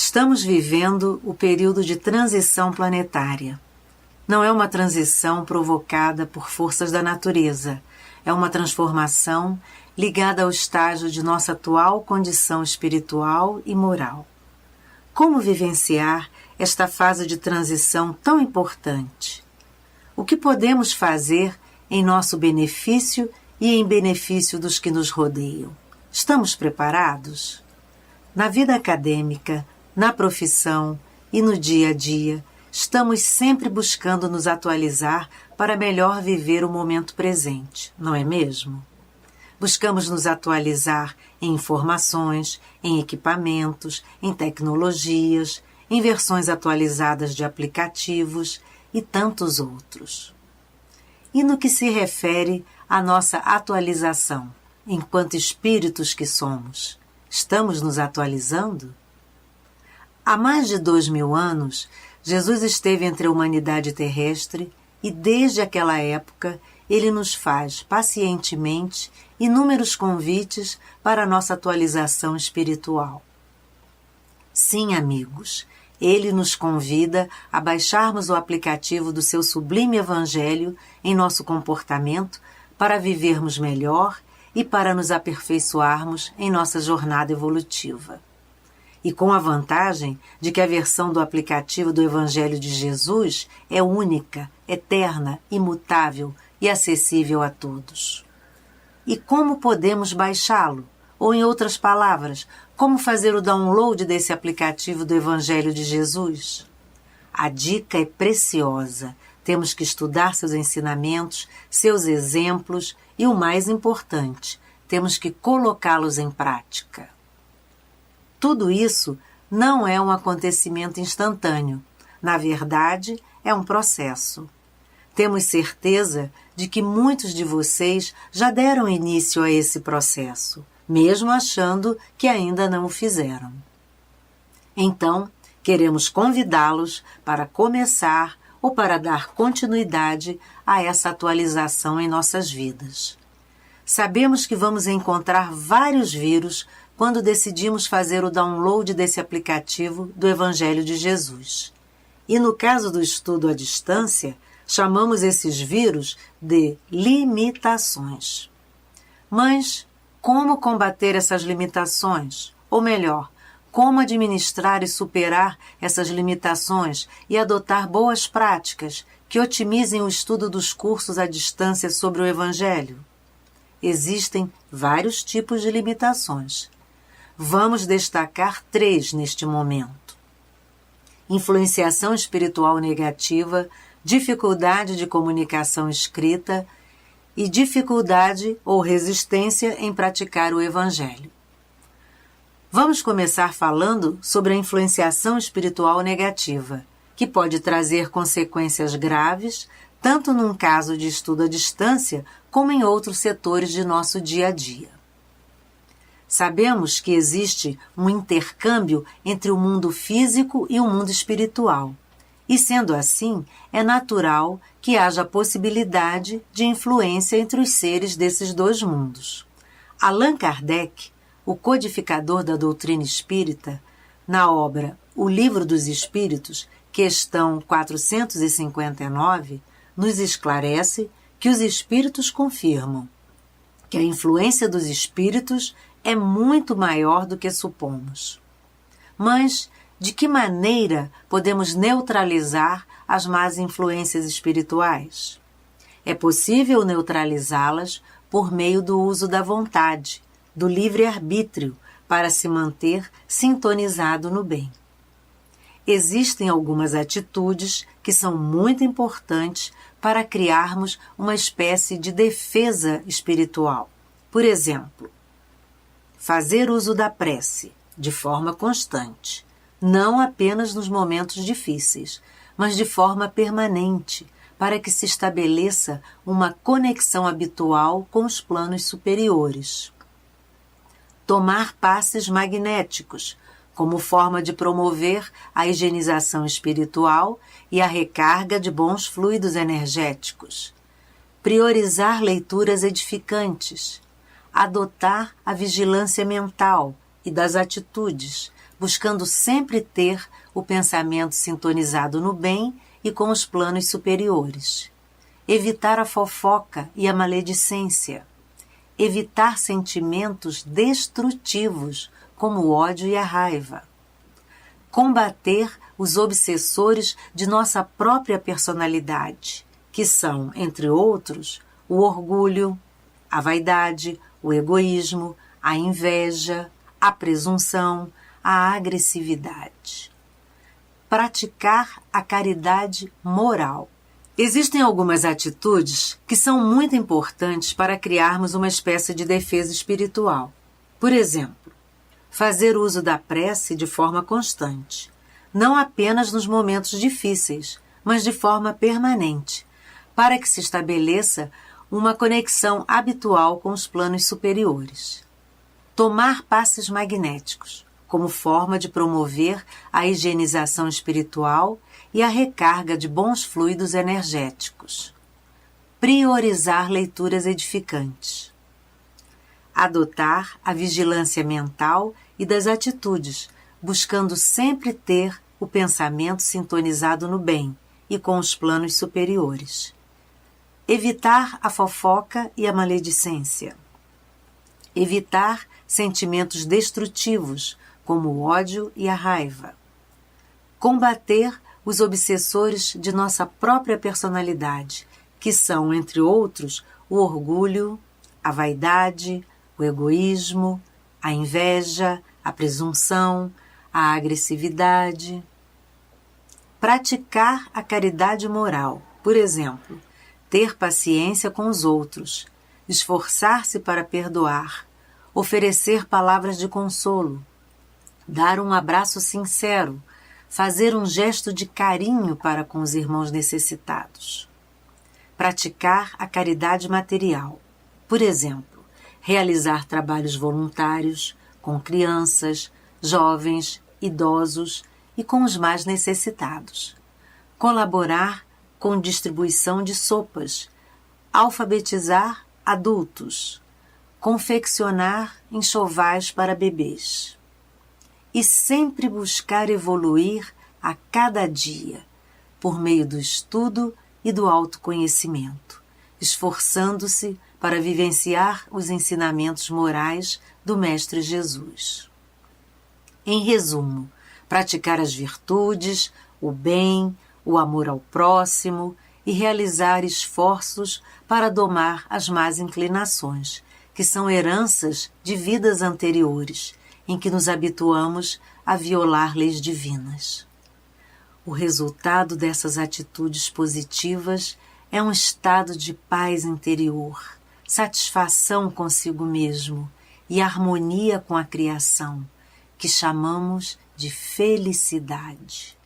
Estamos vivendo o período de transição planetária. Não é uma transição provocada por forças da natureza, é uma transformação ligada ao estágio de nossa atual condição espiritual e moral. Como vivenciar esta fase de transição tão importante? O que podemos fazer em nosso benefício e em benefício dos que nos rodeiam? Estamos preparados? Na vida acadêmica, na profissão e no dia a dia, estamos sempre buscando nos atualizar para melhor viver o momento presente, não é mesmo? Buscamos nos atualizar em informações, em equipamentos, em tecnologias, em versões atualizadas de aplicativos e tantos outros. E no que se refere à nossa atualização, enquanto espíritos que somos, estamos nos atualizando? Há mais de 2000 anos, Jesus esteve entre a humanidade terrestre e, desde aquela época, ele nos faz, pacientemente, inúmeros convites para a nossa atualização espiritual. Sim, amigos, ele nos convida a baixarmos o aplicativo do seu sublime Evangelho em nosso comportamento para vivermos melhor e para nos aperfeiçoarmos em nossa jornada evolutiva. E com a vantagem de que a versão do aplicativo do Evangelho de Jesus é única, eterna, imutável e acessível a todos. E como podemos baixá-lo? Ou, em outras palavras, como fazer o download desse aplicativo do Evangelho de Jesus? A dica é preciosa. Temos que estudar seus ensinamentos, seus exemplos e, o mais importante, temos que colocá-los em prática. Tudo isso não é um acontecimento instantâneo. Na verdade, é um processo. Temos certeza de que muitos de vocês já deram início a esse processo, mesmo achando que ainda não o fizeram. Então, queremos convidá-los para começar ou para dar continuidade a essa atualização em nossas vidas. Sabemos que vamos encontrar vários vírus quando decidimos fazer o download desse aplicativo do Evangelho de Jesus. E no caso do estudo à distância, chamamos esses vírus de limitações. Mas como combater essas limitações? Ou melhor, como administrar e superar essas limitações e adotar boas práticas que otimizem o estudo dos cursos à distância sobre o Evangelho? Existem vários tipos de limitações. Vamos destacar 3 neste momento: influenciação espiritual negativa, dificuldade de comunicação escrita e dificuldade ou resistência em praticar o Evangelho. Vamos começar falando sobre a influenciação espiritual negativa, que pode trazer consequências graves, tanto num caso de estudo à distância, como em outros setores de nosso dia a dia. Sabemos que existe um intercâmbio entre o mundo físico e o mundo espiritual. E, sendo assim, é natural que haja a possibilidade de influência entre os seres desses dois mundos. Allan Kardec, o codificador da doutrina espírita, na obra O Livro dos Espíritos, questão 459, nos esclarece que os espíritos confirmam que a influência dos espíritos é muito maior do que supomos. Mas de que maneira podemos neutralizar as más influências espirituais? É possível neutralizá-las por meio do uso da vontade, do livre-arbítrio, para se manter sintonizado no bem. Existem algumas atitudes que são muito importantes para criarmos uma espécie de defesa espiritual. Por exemplo, fazer uso da prece de forma constante, não apenas nos momentos difíceis, mas de forma permanente, para que se estabeleça uma conexão habitual com os planos superiores. Tomar passes magnéticos, como forma de promover a higienização espiritual e a recarga de bons fluidos energéticos. Priorizar leituras edificantes. Adotar a vigilância mental e das atitudes, buscando sempre ter o pensamento sintonizado no bem e com os planos superiores. Evitar a fofoca e a maledicência. Evitar sentimentos destrutivos, como o ódio e a raiva. Combater os obsessores de nossa própria personalidade, que são, entre outros, o orgulho, a vaidade, o egoísmo, a inveja, a presunção, a agressividade. Praticar a caridade moral. Existem algumas atitudes que são muito importantes para criarmos uma espécie de defesa espiritual. Por exemplo, fazer uso da prece de forma constante, não apenas nos momentos difíceis, mas de forma permanente, para que se estabeleça uma conexão habitual com os planos superiores. Tomar passes magnéticos, como forma de promover a higienização espiritual e a recarga de bons fluidos energéticos. Priorizar leituras edificantes. Adotar a vigilância mental e das atitudes, buscando sempre ter o pensamento sintonizado no bem e com os planos superiores. Evitar a fofoca e a maledicência. Evitar sentimentos destrutivos, como o ódio e a raiva. Combater os obsessores de nossa própria personalidade, que são, entre outros, o orgulho, a vaidade, o egoísmo, a inveja, a presunção, a agressividade. Praticar a caridade moral, por exemplo, ter paciência com os outros, esforçar-se para perdoar, oferecer palavras de consolo, dar um abraço sincero, fazer um gesto de carinho para com os irmãos necessitados. Praticar a caridade material, por exemplo, realizar trabalhos voluntários com crianças, jovens, idosos e com os mais necessitados. Colaborar com distribuição de sopas, alfabetizar adultos, confeccionar enxovais para bebês. E sempre buscar evoluir a cada dia, por meio do estudo e do autoconhecimento, esforçando-se para vivenciar os ensinamentos morais do Mestre Jesus. Em resumo, praticar as virtudes, o bem, o amor ao próximo e realizar esforços para domar as más inclinações, que são heranças de vidas anteriores, em que nos habituamos a violar leis divinas. O resultado dessas atitudes positivas é um estado de paz interior, satisfação consigo mesmo e harmonia com a criação, que chamamos de felicidade.